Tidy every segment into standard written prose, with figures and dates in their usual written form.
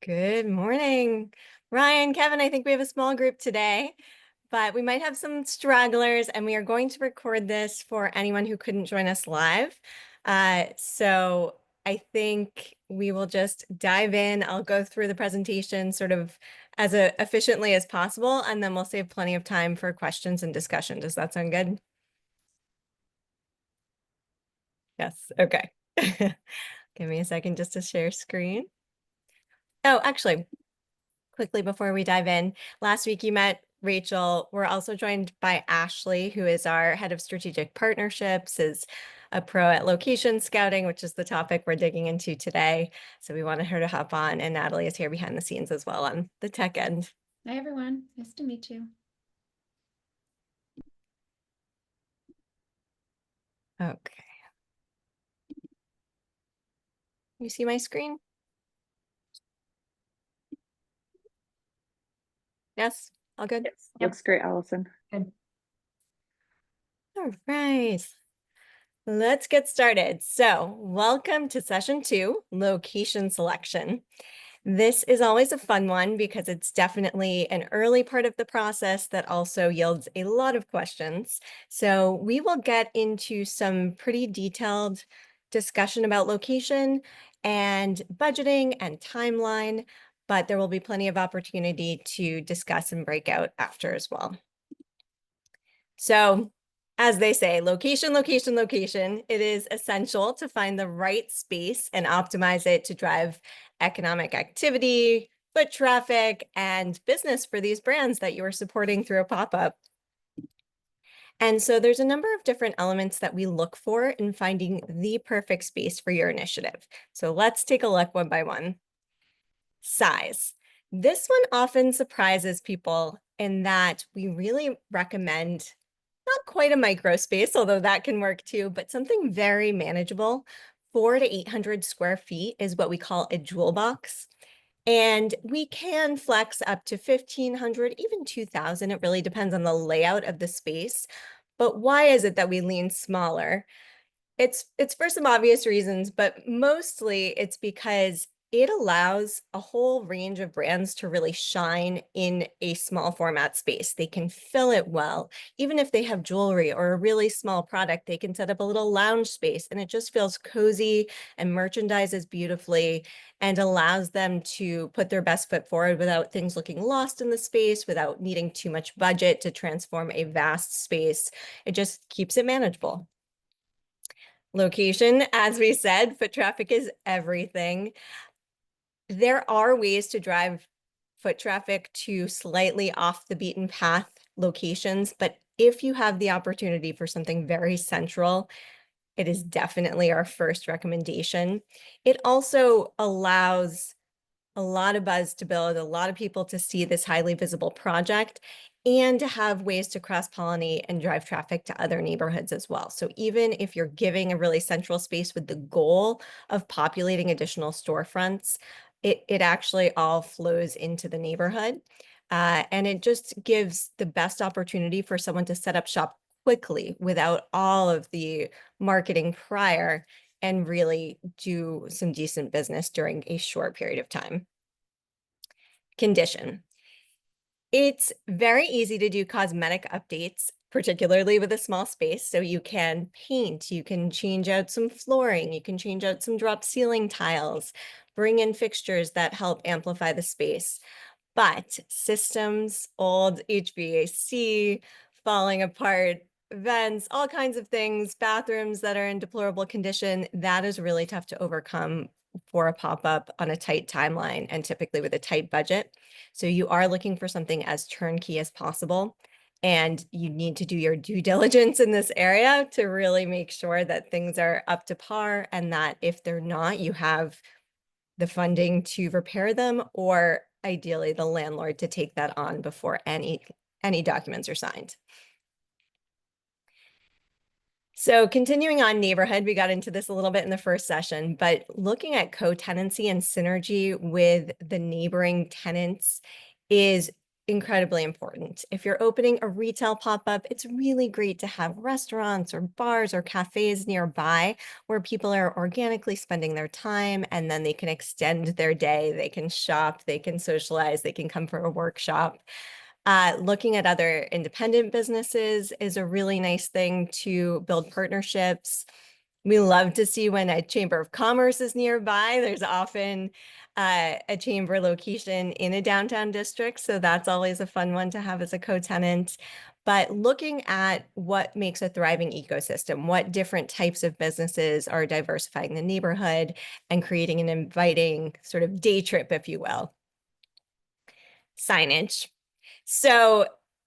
Good morning, Ryan, Kevin. I think we have a small group today, but we might have some stragglers, and we are going to record this for anyone who couldn't join us live. So I think we will just dive in. I'll go through the presentation sort of as efficiently as possible, and then we'll save plenty of time for questions and discussion. Does that sound good? Yes, okay. Give me a second just to share screen. Oh, actually, quickly before we dive in, last week you met Rachel. We're also joined by Ashley, who is our head of strategic partnerships, is a pro at location scouting, which is the topic we're digging into today. So we wanted her to hop on, and Natalie is here behind the scenes as well on the tech end. Hi, everyone. Nice to meet you. Okay. You see my screen? Yes, all good? Yes, looks great, Allison. Good. All right. Let's get started. So welcome to session 2, location selection. This is always a fun one because it's definitely an early part of the process that also yields a lot of questions. So we will get into some pretty detailed discussion about location and budgeting and timeline, but there will be plenty of opportunity to discuss and break out after as well. So as they say, location, location, location. It is essential to find the right space and optimize it to drive economic activity, foot traffic, and business for these brands that you are supporting through a pop-up. And so there's a number of different elements that we look for in finding the perfect space for your initiative. So let's take a look one by one. Size. This one often surprises people in that we really recommend not quite a micro space, although that can work too, but something very manageable. 400 to 800 square feet is what we call a jewel box. And we can flex up to 1,500, even 2,000. It really depends on the layout of the space. But why is it that we lean smaller? It's for some obvious reasons, but mostly it's because it allows a whole range of brands to really shine in a small format space. They can fill it well. Even if they have jewelry or a really small product, they can set up a little lounge space, and it just feels cozy and merchandises beautifully and allows them to put their best foot forward without things looking lost in the space, without needing too much budget to transform a vast space. It just keeps it manageable. Location, as we said, foot traffic is everything. There are ways to drive foot traffic to slightly off the beaten path locations, but if you have the opportunity for something very central, it is definitely our first recommendation. It also allows a lot of buzz to build, a lot of people to see this highly visible project, and to have ways to cross-pollinate and drive traffic to other neighborhoods as well. So even if you're giving a really central space with the goal of populating additional storefronts, it actually all flows into the neighborhood. And it just gives the best opportunity for someone to set up shop quickly without all of the marketing prior and really do some decent business during a short period of time. Condition. It's very easy to do cosmetic updates, particularly with a small space. So you can paint, you can change out some flooring, you can change out some drop ceiling tiles, bring in fixtures that help amplify the space. But systems, old HVAC, falling apart, vents, all kinds of things, bathrooms that are in deplorable condition, that is really tough to overcome for a pop-up on a tight timeline and typically with a tight budget. So you are looking for something as turnkey as possible. And you need to do your due diligence in this area to really make sure that things are up to par, and that if they're not, you have the funding to repair them, or ideally the landlord to take that on before any documents are signed. So continuing on neighborhood, we got into this a little bit in the first session, but looking at co-tenancy and synergy with the neighboring tenants is incredibly important. If you're opening a retail pop-up, it's really great to have restaurants or bars or cafes nearby where people are organically spending their time, and then they can extend their day. They can shop, they can socialize, they can come for a workshop. Looking at other independent businesses is a really nice thing to build partnerships. We love to see when a chamber of commerce is nearby. There's often a chamber location in a downtown district, so that's always a fun one to have as a co-tenant. But looking at what makes a thriving ecosystem, what different types of businesses are diversifying the neighborhood and creating an inviting sort of day trip, if you will. Signage. So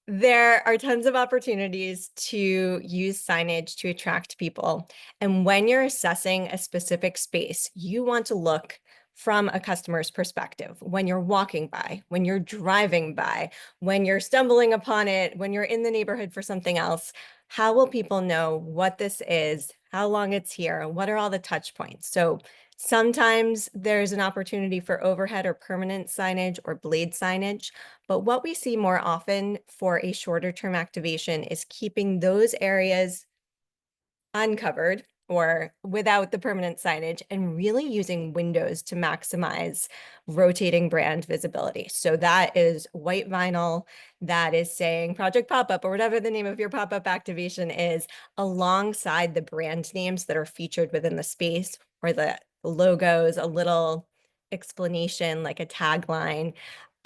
there are tons of opportunities to use signage to attract people. And when you're assessing a specific space, you want to look from a customer's perspective. When you're walking by, when you're driving by, when you're stumbling upon it, when you're in the neighborhood for something else, how will people know what this is, how long it's here, what are all the touch points? So sometimes there's an opportunity for overhead or permanent signage or blade signage. But what we see more often for a shorter term activation is keeping those areas uncovered or without the permanent signage and really using windows to maximize rotating brand visibility. So that is white vinyl that is saying Project Pop-Up or whatever the name of your pop-up activation is alongside the brand names that are featured within the space or the logos, a little explanation like a tagline,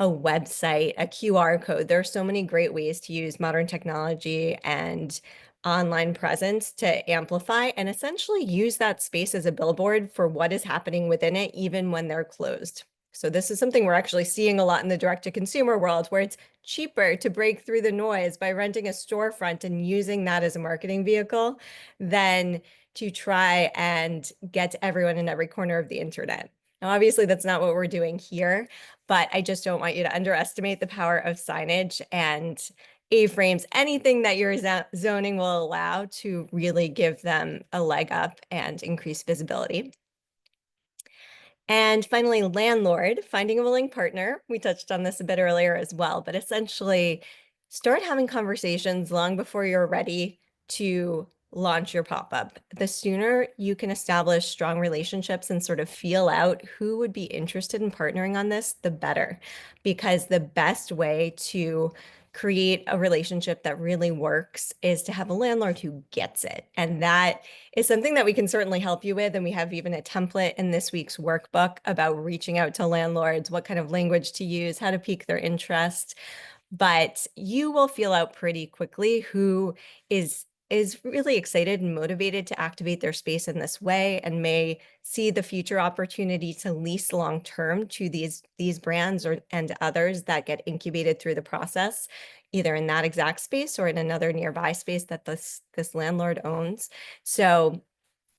a website, a QR code. There are so many great ways to use modern technology and online presence to amplify and essentially use that space as a billboard for what is happening within it, even when they're closed. So this is something we're actually seeing a lot in the direct-to-consumer world, where it's cheaper to break through the noise by renting a storefront and using that as a marketing vehicle than to try and get to everyone in every corner of the internet. Now, obviously, that's not what we're doing here, but I just don't want you to underestimate the power of signage and A-frames, anything that your zoning will allow to really give them a leg up and increase visibility. And finally, landlord, finding a willing partner. We touched on this a bit earlier as well, but essentially start having conversations long before you're ready to launch your pop-up. The sooner you can establish strong relationships and sort of feel out who would be interested in partnering on this, the better. Because the best way to create a relationship that really works is to have a landlord who gets it. And that is something that we can certainly help you with. And we have even a template in this week's workbook about reaching out to landlords, what kind of language to use, how to pique their interest. But you will feel out pretty quickly who is really excited and motivated to activate their space in this way and may see the future opportunity to lease long-term to these brands and others that get incubated through the process, either in that exact space or in another nearby space that this landlord owns. So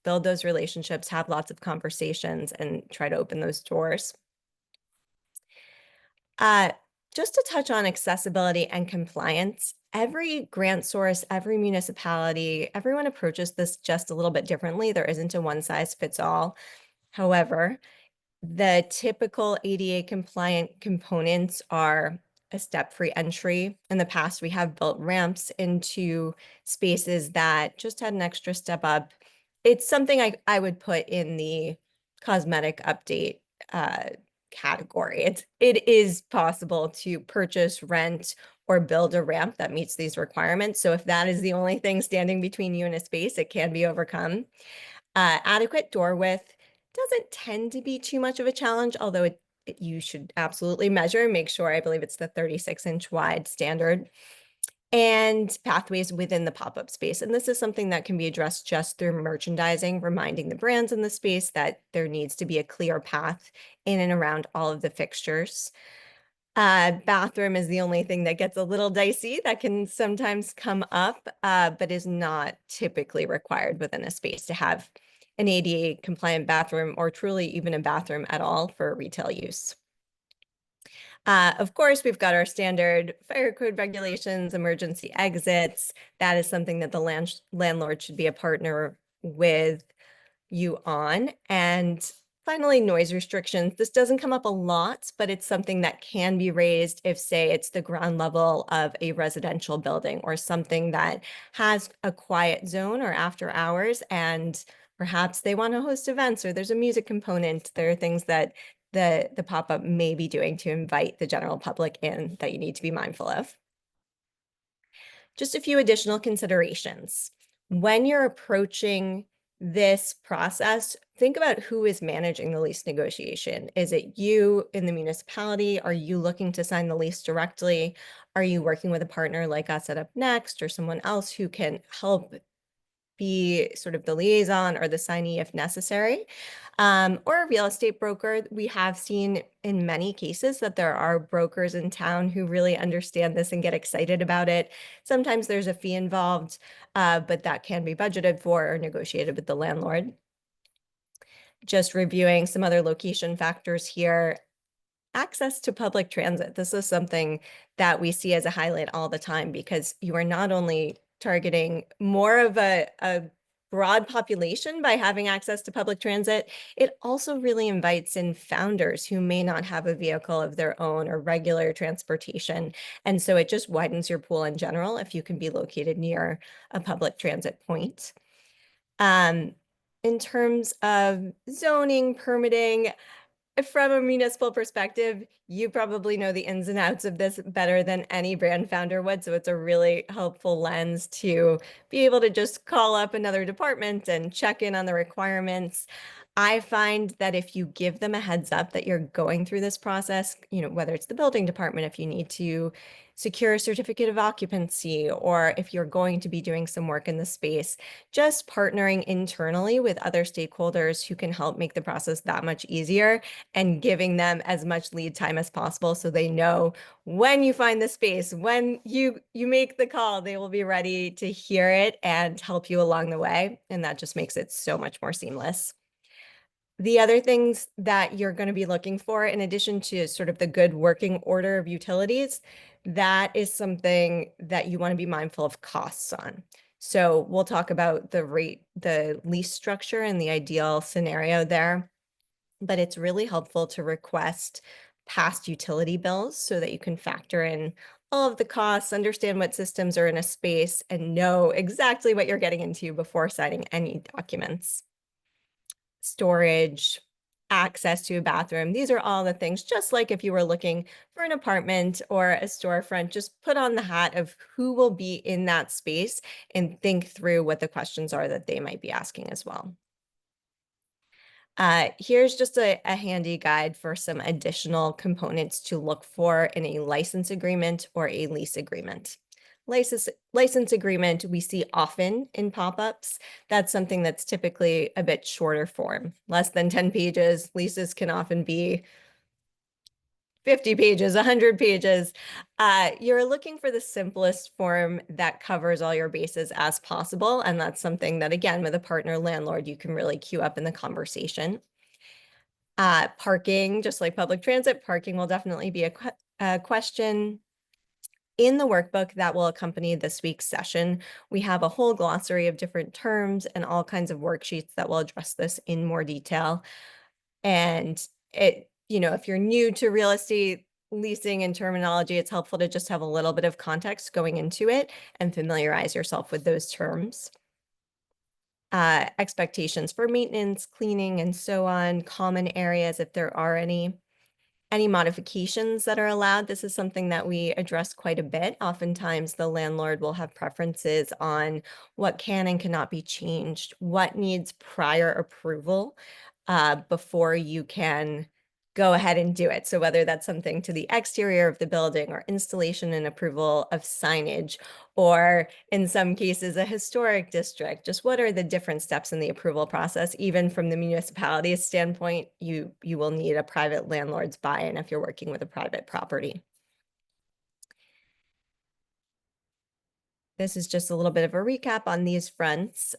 build those relationships, have lots of conversations, and try to open those doors. Just to touch on accessibility and compliance, every grant source, every municipality, everyone approaches this just a little bit differently. There isn't a one size fits all. However, the typical ADA compliant components are a step-free entry. In the past, we have built ramps into spaces that just had an extra step up. It's something I would put in the cosmetic update category. It is possible to purchase, rent, or build a ramp that meets these requirements. So if that is the only thing standing between you and a space, it can be overcome. Adequate door width doesn't tend to be too much of a challenge, although you should absolutely measure and make sure. I believe it's the 36-inch wide standard. And pathways within the pop-up space. And this is something that can be addressed just through merchandising, reminding the brands in the space that there needs to be a clear path in and around all of the fixtures. Bathroom is the only thing that gets a little dicey that can sometimes come up, but is not typically required within a space to have an ADA compliant bathroom or truly even a bathroom at all for retail use. Of course, we've got our standard fire code regulations, emergency exits. That is something that the landlord should be a partner with you on. And Finally, noise restrictions. This doesn't come up a lot, but it's something that can be raised if, say, it's the ground level of a residential building or something that has a quiet zone or after hours, and perhaps they want to host events or there's a music component. There are things that the pop-up may be doing to invite the general public in that you need to be mindful of. Just a few additional considerations. When you're approaching this process, think about who is managing the lease negotiation. Is it you in the municipality? Are you looking to sign the lease directly? Are you working with a partner like us at Up Next or someone else who can help be sort of the liaison or the signee if necessary, or a real estate broker? We have seen in many cases that there are brokers in town who really understand this and get excited about it. Sometimes there's a fee involved, but that can be budgeted for or negotiated with the landlord. Just reviewing some other location factors here. Access to public transit. This is something that we see as a highlight all the time because you are not only targeting more of a broad population by having access to public transit, it also really invites in founders who may not have a vehicle of their own or regular transportation. And so it just widens your pool in general if you can be located near a public transit point. In terms of zoning, permitting, from a municipal perspective, you probably know the ins and outs of this better than any brand founder would. So it's a really helpful lens to be able to just call up another department and check in on the requirements. I find that if you give them a heads up that you're going through this process, whether it's the building department, if you need to secure a certificate of occupancy, or if you're going to be doing some work in the space, just partnering internally with other stakeholders who can help make the process that much easier and giving them as much lead time as possible so they know when you find the space, when you make the call, they will be ready to hear it and help you along the way. And that just makes it so much more seamless. The other things that you're going to be looking for, in addition to sort of the good working order of utilities, that is something that you want to be mindful of costs on. So we'll talk about the lease structure and the ideal scenario there, but it's really helpful to request past utility bills so that you can factor in all of the costs, understand what systems are in a space, and know exactly what you're getting into before signing any documents. Storage, access to a bathroom. These are all the things, just like if you were looking for an apartment or a storefront, just put on the hat of who will be in that space and think through what the questions are that they might be asking as well. Here's just a handy guide for some additional components to look for in a license agreement or a lease agreement. License agreement we see often in pop-ups. That's something that's typically a bit shorter form, less than 10 pages. Leases can often be 50 pages, 100 pages. You're looking for the simplest form that covers all your bases as possible. And that's something that, again, with a partner landlord, you can really queue up in the conversation. Parking, just like public transit, parking will definitely be a question. In the workbook that will accompany this week's session, we have a whole glossary of different terms and all kinds of worksheets that will address this in more detail. And if you're new to real estate leasing and terminology, it's helpful to just have a little bit of context going into it and familiarize yourself with those terms. Expectations for maintenance, cleaning, and so on, common areas if there are any modifications that are allowed. This is something that we address quite a bit. Oftentimes, the landlord will have preferences on what can and cannot be changed, what needs prior approval before you can go ahead and do it. So whether that's something to the exterior of the building or installation and approval of signage, or in some cases, a historic district, just what are the different steps in the approval process? Even from the municipality's standpoint, you will need a private landlord's buy-in if you're working with a private property. This is just a little bit of a recap on these fronts.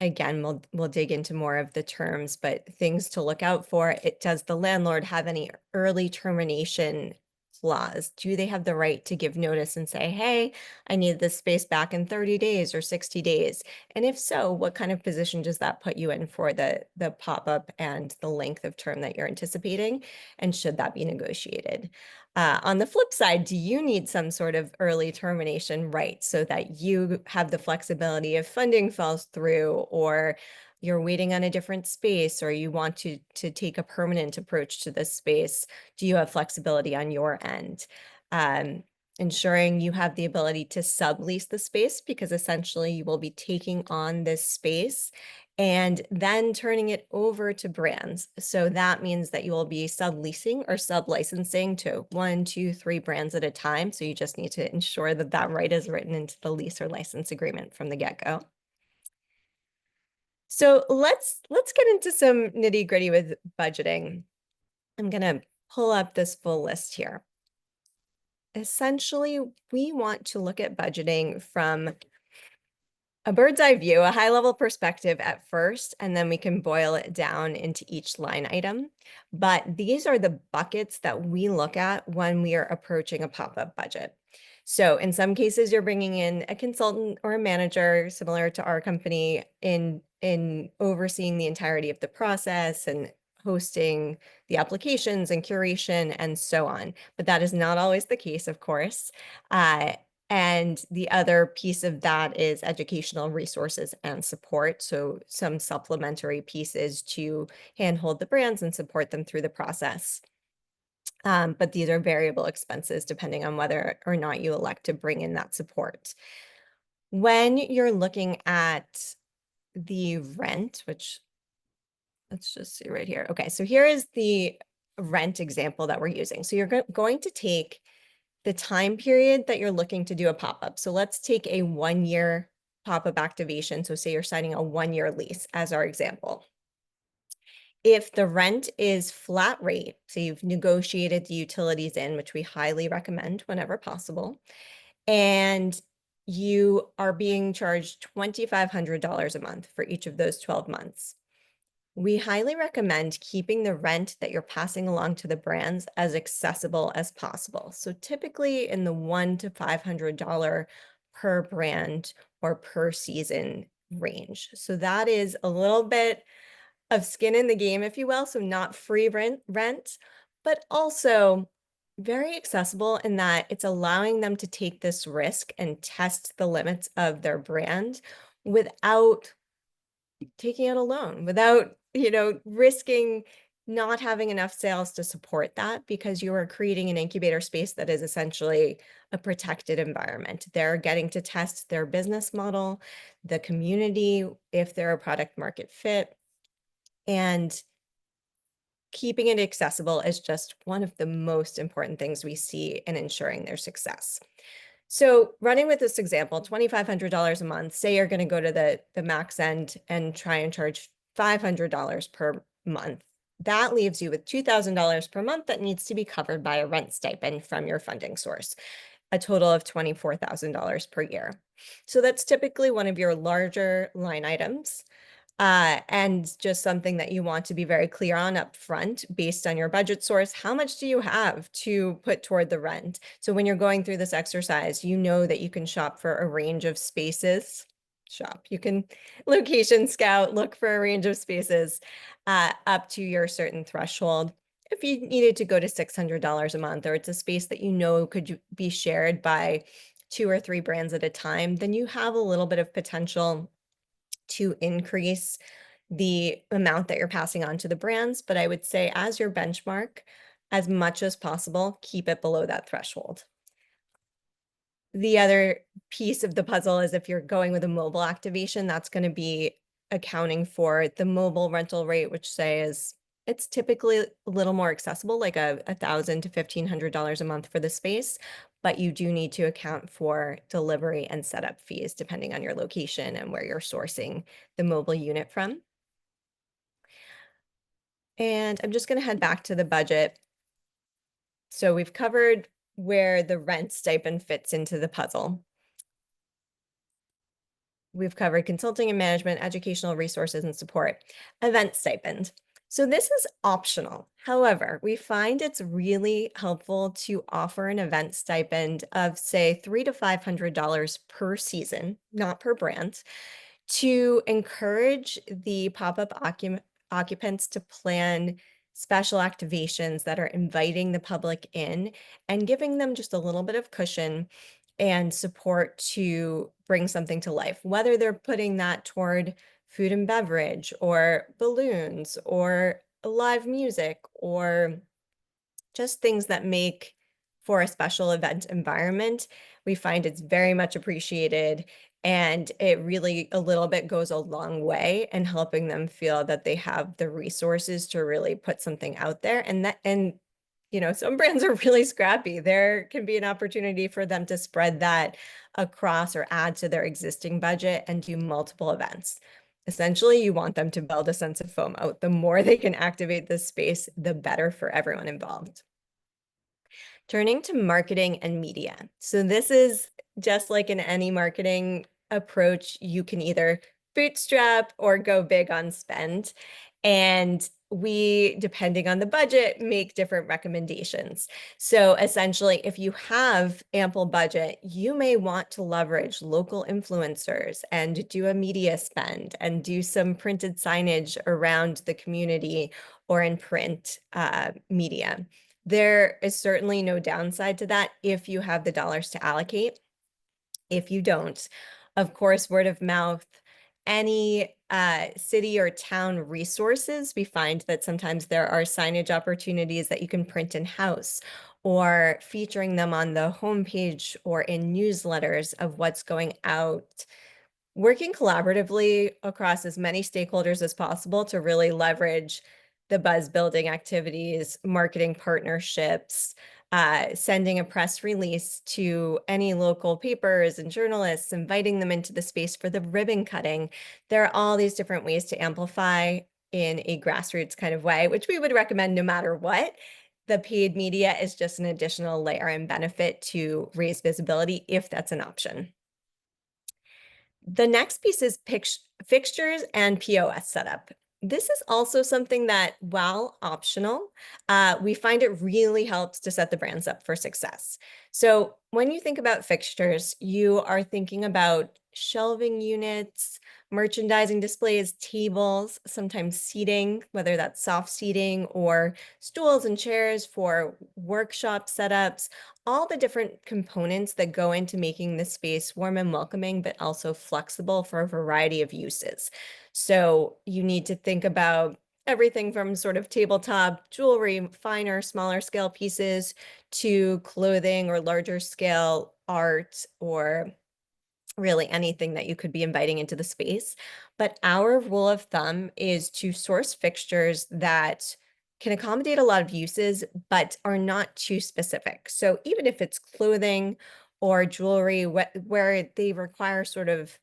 Again, we'll dig into more of the terms, but things to look out for. Does the landlord have any early termination clause? Do they have the right to give notice and say, hey, I need this space back in 30 days or 60 days? And if so, what kind of position does that put you in for the pop-up and the length of term that you're anticipating? And should that be negotiated? On the flip side, do you need some sort of early termination right so that you have the flexibility if funding falls through, or you're waiting on a different space, or you want to take a permanent approach to this space? Do you have flexibility on your end? Ensuring you have the ability to sublease the space, because essentially you will be taking on this space and then turning it over to brands. So that means that you will be subleasing or sublicensing to 1, 2, 3 brands at a time. So you just need to ensure that that right is written into the lease or license agreement from the get-go. So let's get into some nitty-gritty with budgeting. I'm gonna pull up this full list here. Essentially, we want to look at budgeting from a bird's eye view, a high level perspective at first, and then we can boil it down into each line item. But these are the buckets that we look at when we are approaching a pop-up budget. So in some cases, you're bringing in a consultant or a manager similar to our company in overseeing the entirety of the process and hosting the applications and curation and so on. But that is not always the case, of course. And the other piece of that is educational resources and support. So some supplementary pieces to handhold the brands and support them through the process. But these are variable expenses depending on whether or not you elect to bring in that support. When you're looking at the rent, which let's just see right here. Okay, so here is the rent example that we're using. So you're going to take the time period that you're looking to do a pop-up. So let's take a 1-year pop-up activation. So say you're signing a 1-year lease as our example. If the rent is flat rate, so you've negotiated the utilities in, which we highly recommend whenever possible, and you are being charged $2,500 a month for each of those 12 months. We highly recommend keeping the rent that you're passing along to the brands as accessible as possible. So typically in the $100 to $500 per brand or per season range. So that is a little bit of skin in the game, if you will. So not free rent, but also very accessible in that it's allowing them to take this risk and test the limits of their brand without taking out a loan, without, risking not having enough sales to support that, because you are creating an incubator space that is essentially a protected environment. They're getting to test their business model, the community, if they're a product market fit, and keeping it accessible is just one of the most important things we see in ensuring their success. So running with this example, $2,500 a month, say you're going to go to the max end and try and charge $500 per month. That leaves you with $2,000 per month that needs to be covered by a rent stipend from your funding source, a total of $24,000 per year. So that's typically one of your larger line items. And just something that you want to be very clear on up front based on your budget source. How much do you have to put toward the rent? So when you're going through this exercise, you know that you can shop for a range of spaces. You can location scout, look for a range of spaces up to your certain threshold. If you needed to go to $600 a month, or it's a space that you know could be shared by 2 or 3 brands at a time, then you have a little bit of potential to increase the amount that you're passing on to the brands. But I would say, as your benchmark, as much as possible, keep it below that threshold. The other piece of the puzzle is if you're going with a mobile activation, that's going to be accounting for the mobile rental rate, which it's typically a little more accessible, like $1,000 to $1,500 a month for the space, but you do need to account for delivery and setup fees depending on your location and where you're sourcing the mobile unit from. And I'm just going to head back to the budget. So we've covered where the rent stipend fits into the puzzle. We've covered consulting and management, educational resources and support, event stipend. So this is optional. However, we find it's really helpful to offer an event stipend of say $300 to $500 per season, not per brand, to encourage the pop-up occupants to plan special activations that are inviting the public in and giving them just a little bit of cushion and support to bring something to life, whether they're putting that toward food and beverage or balloons or live music or just things that make for a special event environment. We find it's very much appreciated, and it really a little bit goes a long way in helping them feel that they have the resources to really put something out there. And some brands are really scrappy. There can be an opportunity for them to spread that across or add to their existing budget and do multiple events. Essentially, you want them to build a sense of FOMO. The more they can activate this space, the better for everyone involved. Turning to marketing and media. So this is just like in any marketing approach, you can either bootstrap or go big on spend. And we, depending on the budget, make different recommendations. So essentially, if you have ample budget, you may want to leverage local influencers and do a media spend and do some printed signage around the community or in print media. There is certainly no downside to that if you have the dollars to allocate. If you don't, of course, word of mouth, any city or town resources, we find that sometimes there are signage opportunities that you can print in-house or featuring them on the homepage or in newsletters of what's going out, working collaboratively across as many stakeholders as possible to really leverage the buzz building activities, marketing partnerships, sending a press release to any local papers and journalists, inviting them into the space for the ribbon cutting. There are all these different ways to amplify in a grassroots kind of way, which we would recommend no matter what. The paid media is just an additional layer and benefit to raise visibility if that's an option. The next piece is fixtures and POS setup. This is also something that, while optional, we find it really helps to set the brands up for success. So when you think about fixtures, you are thinking about shelving units, merchandising displays, tables, sometimes seating, whether that's soft seating or stools and chairs for workshop setups, all the different components that go into making the space warm and welcoming, but also flexible for a variety of uses. So you need to think about everything from sort of tabletop jewelry, finer, smaller scale pieces, to clothing or larger scale art, or really anything that you could be inviting into the space. But our rule of thumb is to source fixtures that can accommodate a lot of uses, but are not too specific. So even if it's clothing or jewelry where they require sort of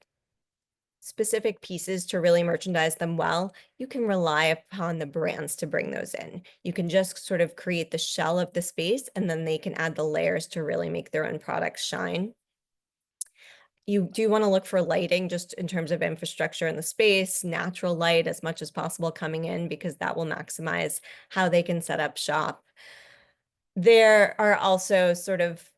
specific pieces to really merchandise them well, you can rely upon the brands to bring those in. You can just sort of create the shell of the space, and then they can add the layers to really make their own products shine. You do want to look for lighting just in terms of infrastructure in the space, natural light as much as possible coming in, because that will maximize how they can set up shop. There are also sort of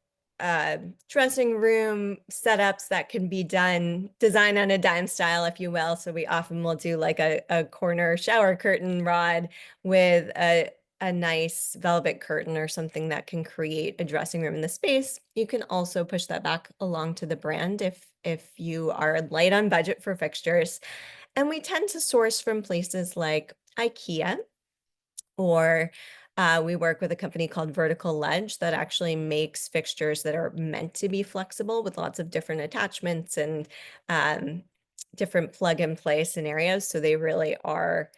dressing room setups that can be done, design on a dime style, if you will. So we often will do like a corner shower curtain rod with a nice velvet curtain or something that can create a dressing room in the space. You can also push that back along to the brand if you are light on budget for fixtures. And we tend to source from places like IKEA, or we work with a company called Vertical Ledge that actually makes fixtures that are meant to be flexible with lots of different attachments and different plug and play scenarios. So they really are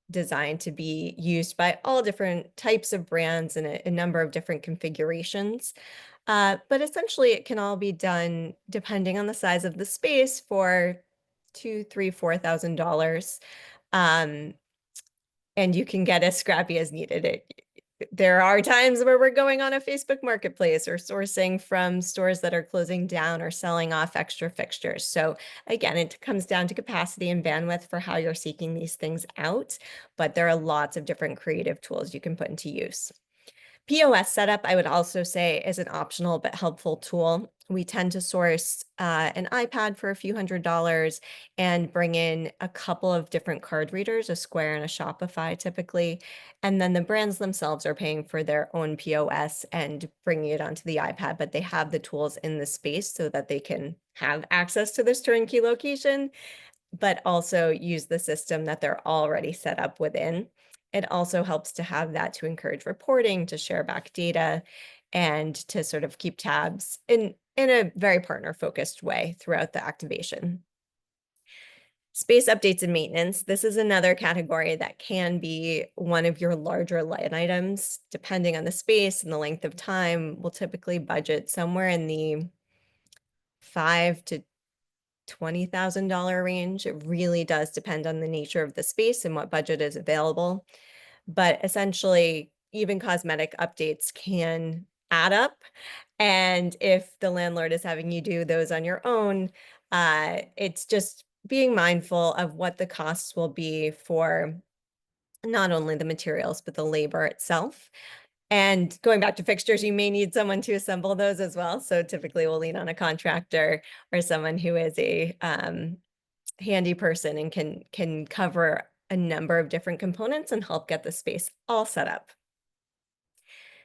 designed to be used by all different types of brands and a number of different configurations. But essentially, it can all be done depending on the size of the space for $2,000, $3,000, $4,000. And you can get as scrappy as needed. there are times where we're going on a Facebook marketplace or sourcing from stores that are closing down or selling off extra fixtures. So again, it comes down to capacity and bandwidth for how you're seeking these things out, but there are lots of different creative tools you can put into use. POS setup, I would also say, is an optional but helpful tool. We tend to source an iPad for a few $100s and bring in a couple of different card readers, a Square and a Shopify typically. And then the brands themselves are paying for their own POS and bringing it onto the iPad, but they have the tools in the space so that they can have access to this turnkey location, but also use the system that they're already set up within. It also helps to have that to encourage reporting, to share back data, and to sort of keep tabs in a very partner-focused way throughout the activation. Space updates and maintenance. This is another category that can be one of your larger line items. Depending on the space and the length of time, we'll typically budget somewhere in the $5,000 to $20,000 range. It really does depend on the nature of the space and what budget is available. But essentially, even cosmetic updates can add up. And if the landlord is having you do those on your own, it's just being mindful of what the costs will be for not only the materials, but the labor itself. And going back to fixtures, you may need someone to assemble those as well. So typically we'll lean on a contractor or someone who is a handy person and can cover a number of different components and help get the space all set up.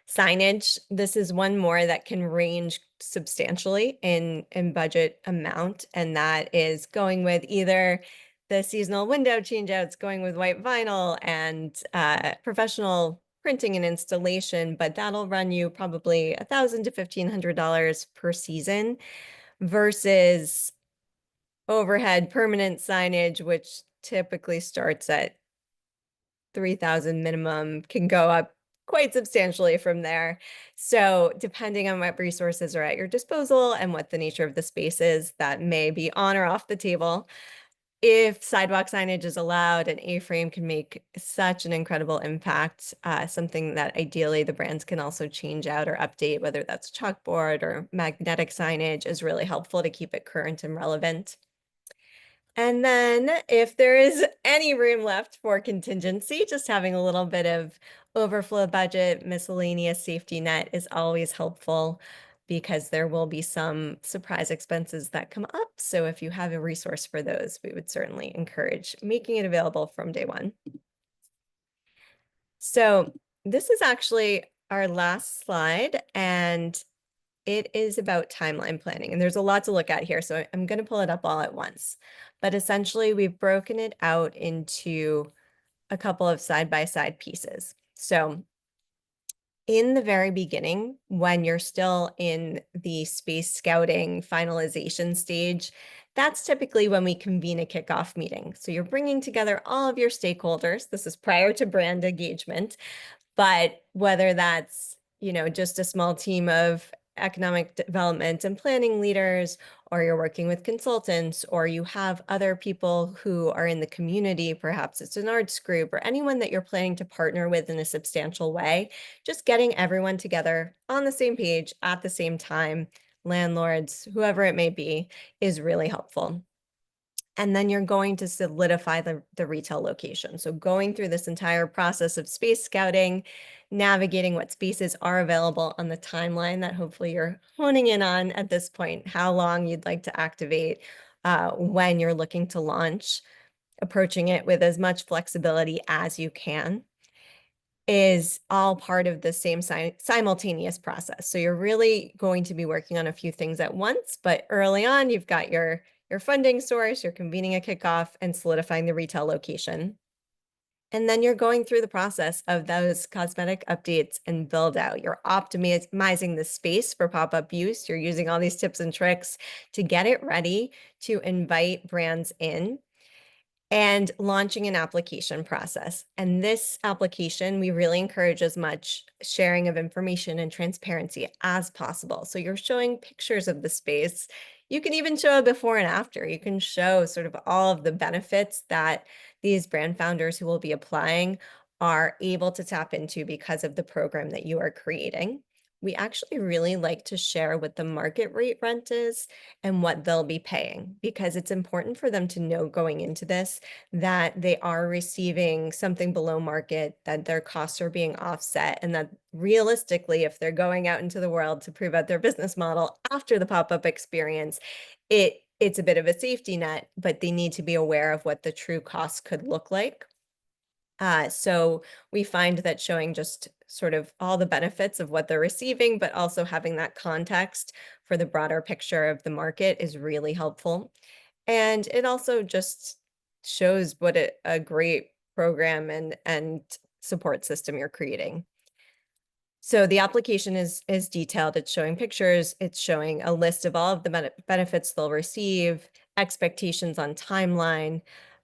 Signage, this is one more that can range substantially in budget amount, and that is going with either the seasonal window changeouts, going with white vinyl and professional printing and installation, but that'll run you probably $1,000 to $1,500 per season versus overhead permanent signage, which typically starts at 3,000 minimum, can go up quite substantially from there. So depending on what resources are at your disposal and what the nature of the space is, that may be on or off the table. If sidewalk signage is allowed, an A-frame can make such an incredible impact, something that ideally the brands can also change out or update, whether that's chalkboard or magnetic signage, is really helpful to keep it current and relevant. And then if there is any room left for contingency, just having a little bit of overflow budget, miscellaneous safety net is always helpful because there will be some surprise expenses that come up. So if you have a resource for those, we would certainly encourage making it available from day one. So this is actually our last slide, and it is about timeline planning, and there's a lot to look at here, so I'm going to pull it up all at once. But essentially, we've broken it out into a couple of side-by-side pieces. So in the very beginning, when you're still in the space scouting finalization stage, that's typically when we convene a kickoff meeting. So you're bringing together all of your stakeholders. This is prior to brand engagement. But whether that's, just a small team of economic development and planning leaders, or you're working with consultants, or you have other people who are in the community, perhaps it's an arts group or anyone that you're planning to partner with in a substantial way, just getting everyone together on the same page at the same time, landlords, whoever it may be, is really helpful. And then you're going to solidify the retail location. So going through this entire process of space scouting, navigating what spaces are available on the timeline that hopefully you're honing in on at this point, how long you'd like to activate, when you're looking to launch, approaching it with as much flexibility as you can, is all part of the same simultaneous process. So you're really going to be working on a few things at once, but early on, you've got your funding source, you're convening a kickoff and solidifying the retail location. And then you're going through the process of those cosmetic updates and build out. You're optimizing the space for pop-up use. You're using all these tips and tricks to get it ready to invite brands in, and launching an application process. And this application, we really encourage as much sharing of information and transparency as possible. So you're showing pictures of the space. You can even show a before and after. You can show sort of all of the benefits that these brand founders who will be applying are able to tap into because of the program that you are creating. We actually really like to share what the market rate rent is and what they'll be paying, because it's important for them to know going into this that they are receiving something below market, that their costs are being offset, and that realistically, if they're going out into the world to prove out their business model after the pop-up experience, it's a bit of a safety net, but they need to be aware of what the true costs could look like. So we find that showing just sort of all the benefits of what they're receiving, but also having that context for the broader picture of the market is really helpful. And it also just shows what a great program and support system you're creating. So the application is detailed. It's showing pictures. It's showing a list of all of the benefits they'll receive, expectations on timeline,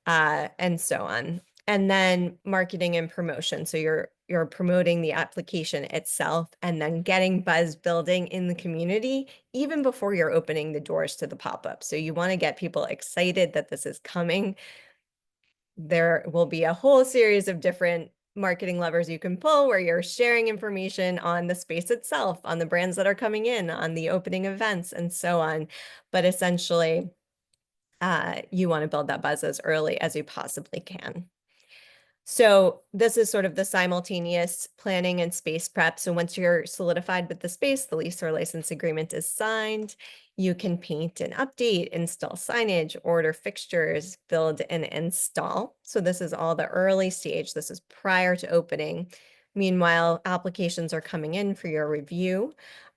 and so on. And then marketing and promotion. So you're promoting the application itself and then getting buzz building in the community even before you're opening the doors to the pop-up. So you want to get people excited that this is coming. There will be a whole series of different marketing levers you can pull where you're sharing information on the space itself, on the brands that are coming in, on the opening events, and so on. But essentially, you want to build that buzz as early as you possibly can. So this is sort of the simultaneous planning and space prep. So once you're solidified with the space, the lease or license agreement is signed, you can paint and update, install signage, order fixtures, build and install. So this is all the early stage. This is prior to opening. Meanwhile, applications are coming in for your review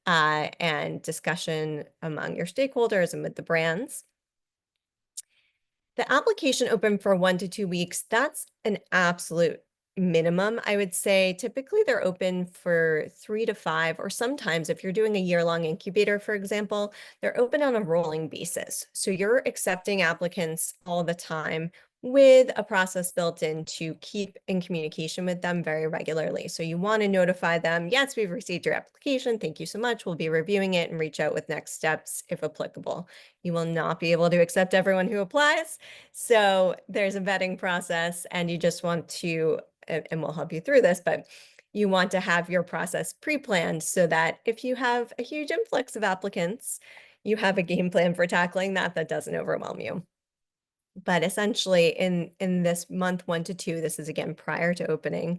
and discussion among your stakeholders and with the brands. The application open for 1 to 2 weeks, that's an absolute minimum. I would say typically they're open for 3 to 5, or sometimes if you're doing a year-long incubator, for example, they're open on a rolling basis. So you're accepting applicants all the time with a process built in to keep in communication with them very regularly. So you want to notify them, yes, we've received your application. Thank you so much. We'll be reviewing it and reach out with next steps if applicable. You will not be able to accept everyone who applies. So there's a vetting process, and you just want to, and we'll help you through this, but you want to have your process pre-planned so that if you have a huge influx of applicants, you have a game plan for tackling that doesn't overwhelm you. But essentially in this month 1 to 2, this is again prior to opening,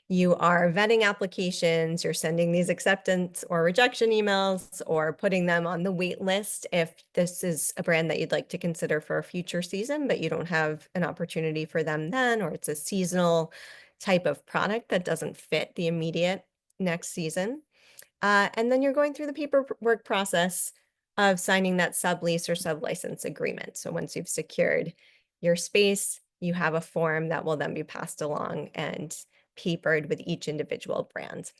you are vetting applications, you're sending these acceptance or rejection emails, or putting them on the wait list if this is a brand that you'd like to consider for a future season, but you don't have an opportunity for them then, or it's a seasonal type of product that doesn't fit the immediate next season. And then you're going through the paperwork process of signing that sublease or sublicense agreement. So once you've secured your space, you have a form that will then be passed along and papered with each individual brand.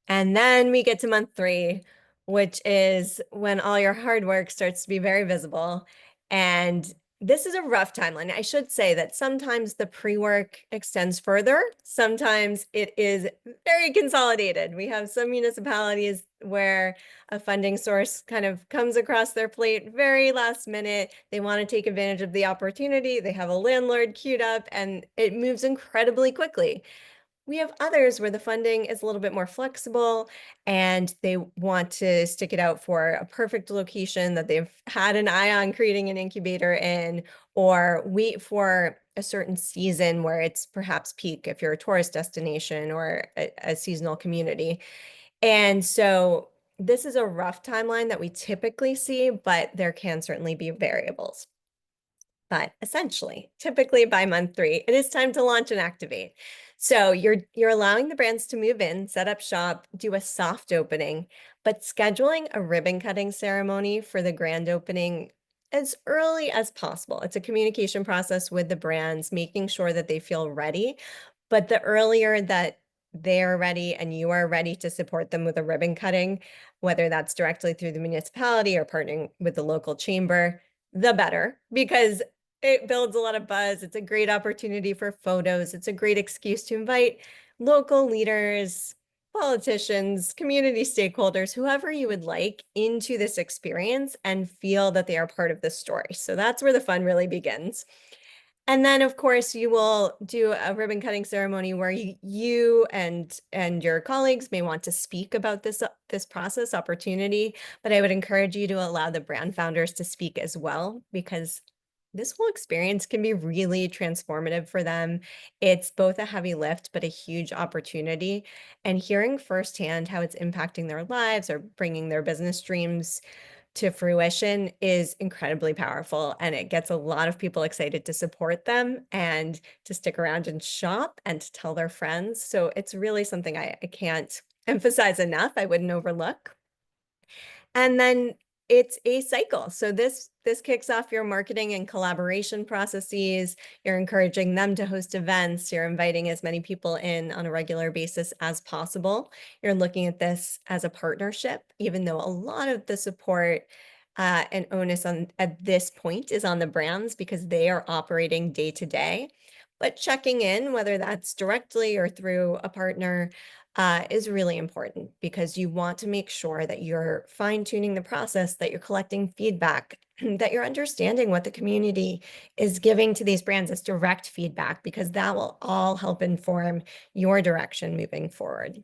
And then we get to month 3, which is when all your hard work starts to be very visible. And this is a rough timeline. I should say that sometimes the pre-work extends further. Sometimes it is very consolidated. We have some municipalities where a funding source kind of comes across their plate very last minute. They want to take advantage of the opportunity. They have a landlord queued up, and it moves incredibly quickly. We have others where the funding is a little bit more flexible and they want to stick it out for a perfect location that they've had an eye on creating an incubator in, or wait for a certain season where it's perhaps peak if you're a tourist destination or a seasonal community. And so this is a rough timeline that we typically see, but there can certainly be variables. But essentially, typically by month 3, it is time to launch and activate. So you're allowing the brands to move in, set up shop, do a soft opening, but scheduling a ribbon cutting ceremony for the grand opening as early as possible. It's a communication process with the brands, making sure that they feel ready. But the earlier that they're ready and you are ready to support them with a ribbon cutting, whether that's directly through the municipality or partnering with the local chamber, the better, because it builds a lot of buzz. It's a great opportunity for photos. It's a great excuse to invite local leaders, politicians, community stakeholders, whoever you would like into this experience and feel that they are part of the story. So that's where the fun really begins. And then, of course, you will do a ribbon cutting ceremony where you and your colleagues may want to speak about this process opportunity, but I would encourage you to allow the brand founders to speak as well, because this whole experience can be really transformative for them. It's both a heavy lift, but a huge opportunity. And hearing firsthand how it's impacting their lives or bringing their business dreams to fruition is incredibly powerful, and it gets a lot of people excited to support them and to stick around and shop and to tell their friends. So it's really something I can't emphasize enough. I wouldn't overlook. And then it's a cycle. So this kicks off your marketing and collaboration processes. You're encouraging them to host events. You're inviting as many people in on a regular basis as possible. You're looking at this as a partnership, even though a lot of the support and onus on at this point is on the brands because they are operating day to day. But checking in, whether that's directly or through a partner, is really important because you want to make sure that you're fine tuning the process, that you're collecting feedback, that you're understanding what the community is giving to these brands as direct feedback, because that will all help inform your direction moving forward.